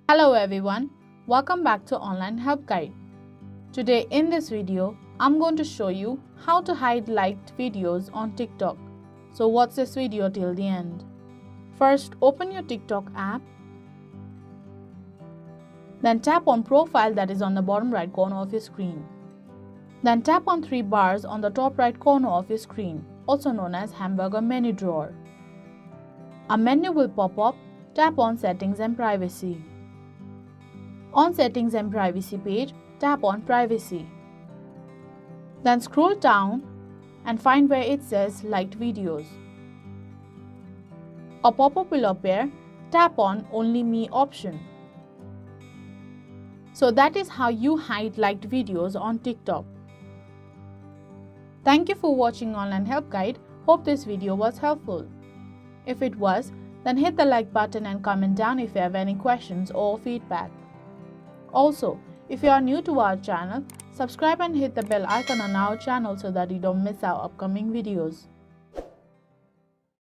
Hello everyone, welcome back to Online Help Guide. Today in this video, I'm going to show you how to hide liked videos on TikTok. So watch this video till the end. First, open your TikTok app. Then tap on Profile that is on the bottom right corner of your screen. Then tap on three bars on the top right corner of your screen, also known as hamburger menu drawer. A menu will pop up. Tap on Settings and Privacy. On Settings and Privacy page, tap on Privacy. Then scroll down and find where it says Liked Videos. A pop-up will appear. Tap on Only Me option. So that is how you hide liked videos on TikTok. Thank you for watching Online Help Guide. Hope this video was helpful. If it was, then hit the like button and comment down if you have any questions or feedback. Also, if you are new to our channel, subscribe and hit the bell icon on our channel so that you don't miss our upcoming videos.